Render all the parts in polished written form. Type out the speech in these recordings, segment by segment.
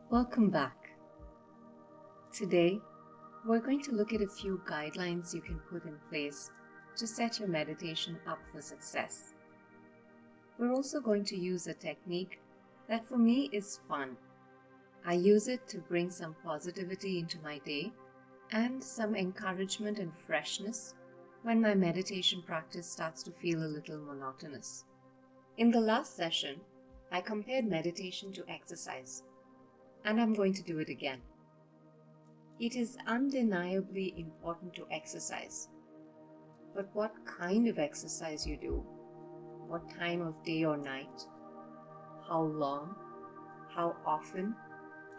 Welcome back. Today, we're going to look at a few guidelines you can put in place to set your meditation up for success. We're also going to use a technique that for me is fun. I use it to bring some positivity into my day and some encouragement and freshness when my meditation practice starts to feel a little monotonous. In the last session, I compared meditation to exercise. And I'm going to do it again. It is undeniably important to exercise. But what kind of exercise you do, what time of day or night, how long, how often,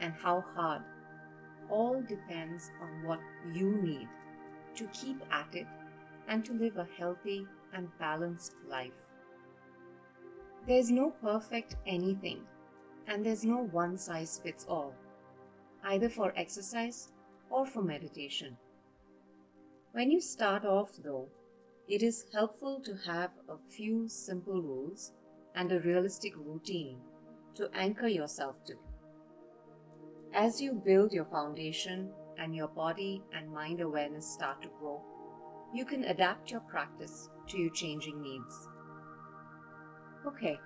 and how hard, all depends on what you need to keep at it and to live a healthy and balanced life. There's no perfect anything. And there's no one-size-fits-all, either for exercise or for meditation. When you start off, though, it is helpful to have a few simple rules and a realistic routine to anchor yourself to. As you build your foundation and your body and mind awareness start to grow, you can adapt your practice to your changing needs. Okay.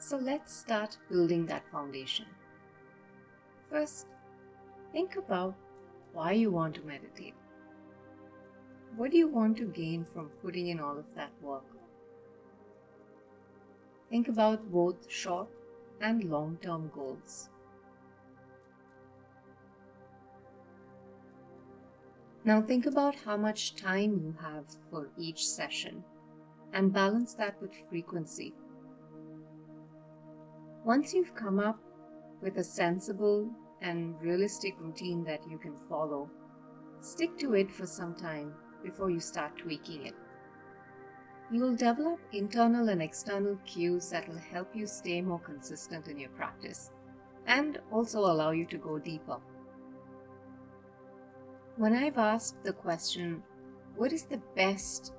So let's start building that foundation. First, think about why you want to meditate. What do you want to gain from putting in all of that work? Think about both short and long-term goals. Now think about how much time you have for each session and balance that with frequency. Once you've come up with a sensible and realistic routine that you can follow, stick to it for some time before you start tweaking it. You will develop internal and external cues that will help you stay more consistent in your practice and also allow you to go deeper. When I've asked the question, what is the best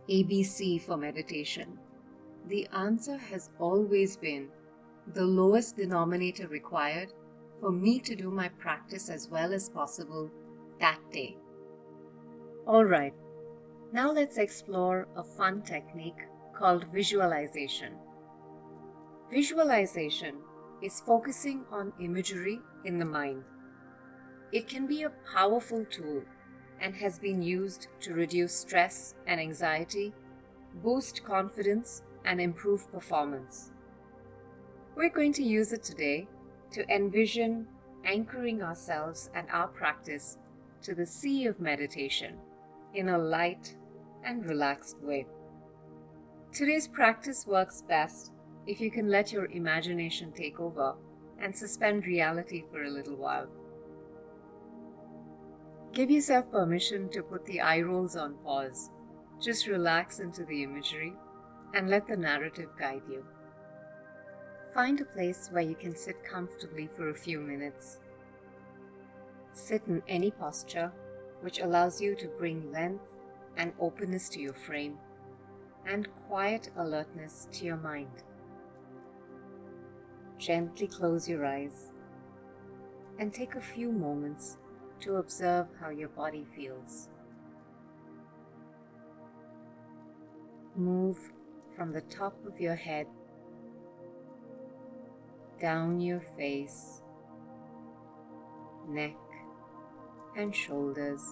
ABC for meditation? The answer has always been the lowest denominator required for me to do my practice as well as possible that day. Alright, now let's explore a fun technique called visualization. Visualization is focusing on imagery in the mind. It can be a powerful tool and has been used to reduce stress and anxiety, boost confidence, and improve performance. We're going to use it today to envision anchoring ourselves and our practice to the sea of meditation in a light and relaxed way. Today's practice works best if you can let your imagination take over and suspend reality for a little while. Give yourself permission to put the eye rolls on pause. Just relax into the imagery and let the narrative guide you. Find a place where you can sit comfortably for a few minutes. Sit in any posture which allows you to bring length and openness to your frame and quiet alertness to your mind. Gently close your eyes and take a few moments to observe how your body feels. Move from the top of your head down your face, neck, and shoulders,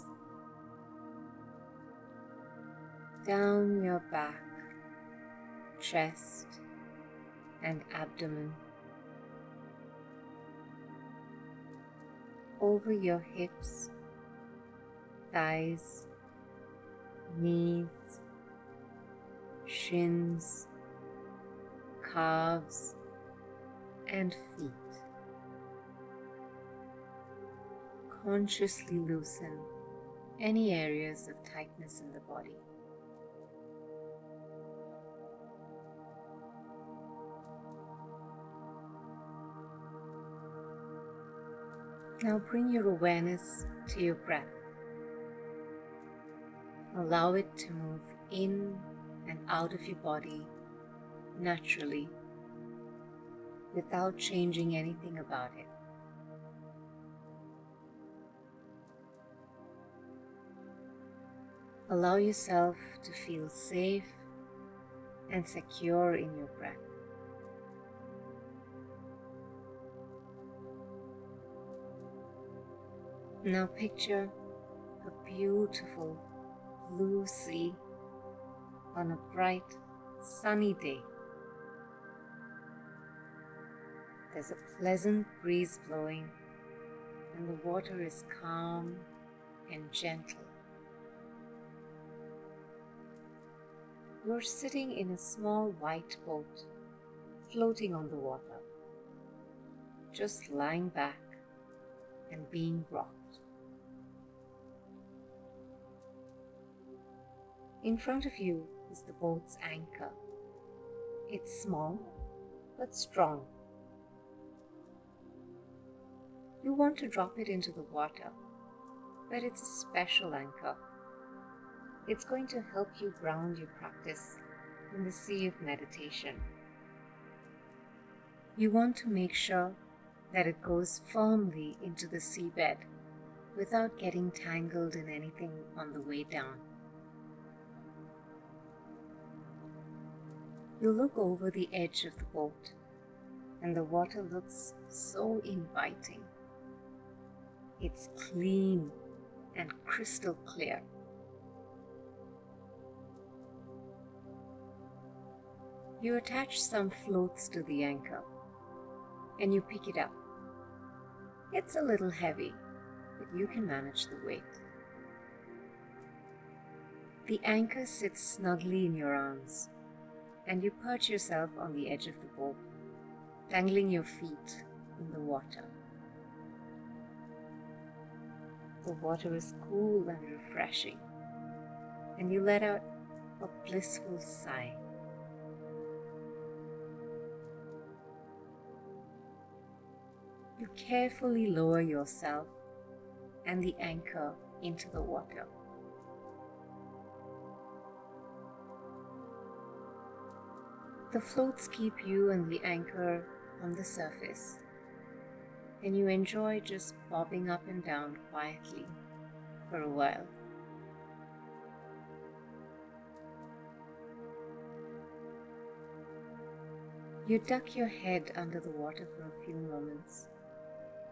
down your back, chest, and abdomen, over your hips, thighs, knees, shins, calves, and feet. Consciously loosen any areas of tightness in the body. Now bring your awareness to your breath. Allow it to move in and out of your body naturally without changing anything about it. Allow yourself to feel safe and secure in your breath. Now picture a beautiful blue sea on a bright, sunny day. There's a pleasant breeze blowing and the water is calm and gentle. You're sitting in a small white boat floating on the water, just lying back and being rocked. In front of you is the boat's anchor. It's small but strong. You want to drop it into the water, but it's a special anchor. It's going to help you ground your practice in the sea of meditation. You want to make sure that it goes firmly into the seabed without getting tangled in anything on the way down. You look over the edge of the boat, and the water looks so inviting. It's clean and crystal clear. You attach some floats to the anchor, and you pick it up. It's a little heavy, but you can manage the weight. The anchor sits snugly in your arms, and you perch yourself on the edge of the boat, dangling your feet in the water. The water is cool and refreshing, and you let out a blissful sigh. You carefully lower yourself and the anchor into the water. The floats keep you and the anchor on the surface, and you enjoy just bobbing up and down quietly for a while. You duck your head under the water for a few moments,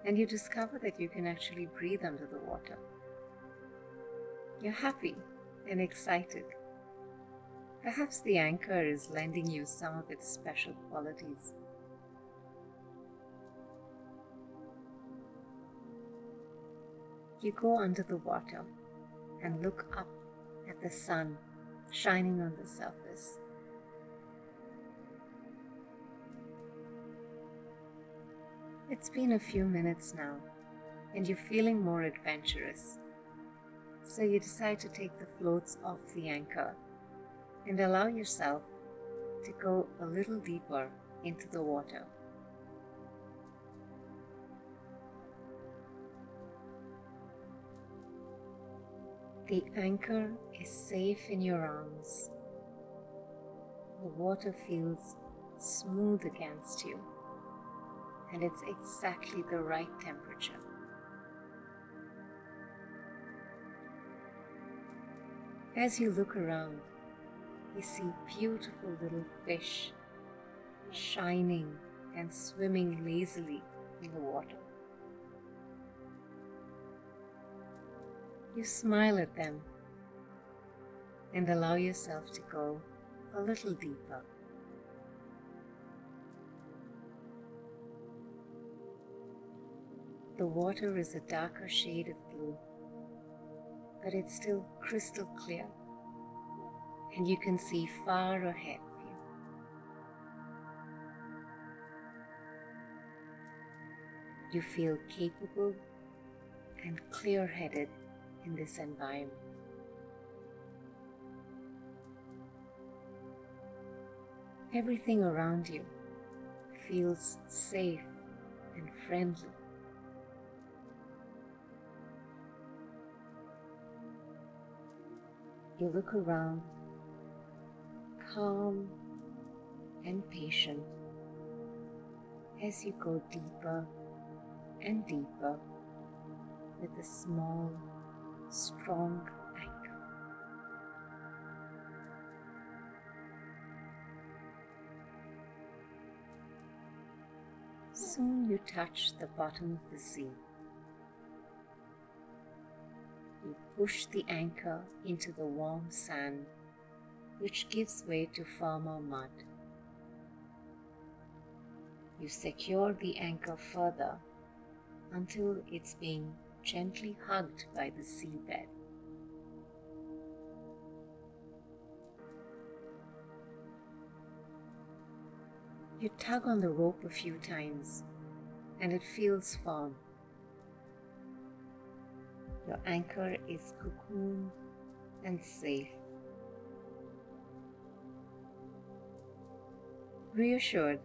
and you discover that you can actually breathe under the water. You're happy and excited. Perhaps the anchor is lending you some of its special qualities. You go under the water and look up at the sun shining on the surface. It's been a few minutes now, and you're feeling more adventurous. So you decide to take the floats off the anchor and allow yourself to go a little deeper into the water. The anchor is safe in your arms. The water feels smooth against you, and it's exactly the right temperature. As you look around, you see beautiful little fish shining and swimming lazily in the water. You smile at them and allow yourself to go a little deeper. The water is a darker shade of blue, but it's still crystal clear, and you can see far ahead of you. You feel capable and clear-headed in this environment. Everything around you feels safe and friendly. You look around, calm and patient, as you go deeper and deeper with a small, strong anchor. soon you touch the bottom of the sea. You push the anchor into the warm sand, which gives way to firmer mud. You secure the anchor further until it's being gently hugged by the seabed. You tug on the rope a few times and it feels firm. Your anchor is cocooned and safe. Reassured,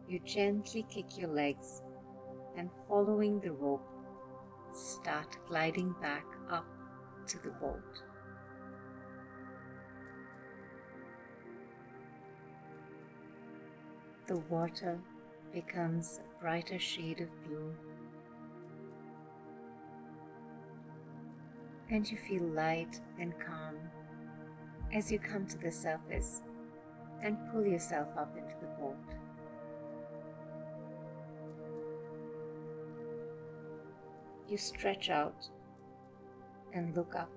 you gently kick your legs and, following the rope, start gliding back up to the boat. The water becomes a brighter shade of blue, and you feel light and calm as you come to the surface and pull yourself up into the boat. You stretch out and look up.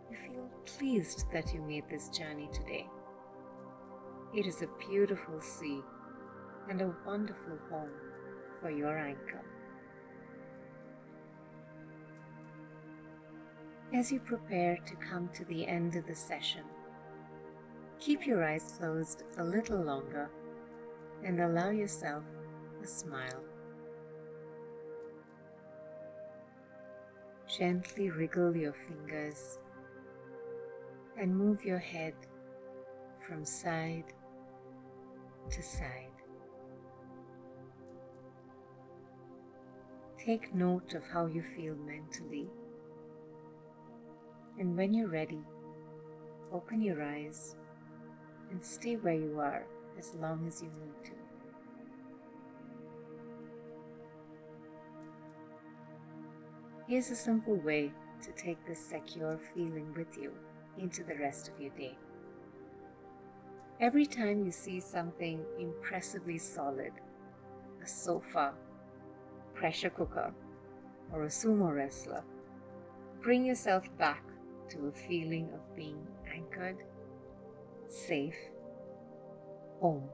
You feel pleased that you made this journey today. It is a beautiful sea and a wonderful home for your anchor. As you prepare to come to the end of the session, keep your eyes closed a little longer and allow yourself a smile. Gently wriggle your fingers and move your head from side to side. Take note of how you feel mentally, and when you're ready, open your eyes and stay where you are as long as you need to. Here's a simple way to take this secure feeling with you into the rest of your day. Every time you see something impressively solid, a sofa, pressure cooker, or a sumo wrestler, bring yourself back to a feeling of being anchored, safe, home.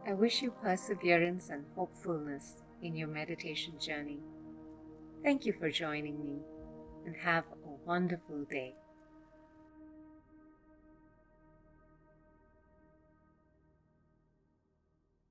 I wish you perseverance and hopefulness in your meditation journey. Thank you for joining me, and have a wonderful day.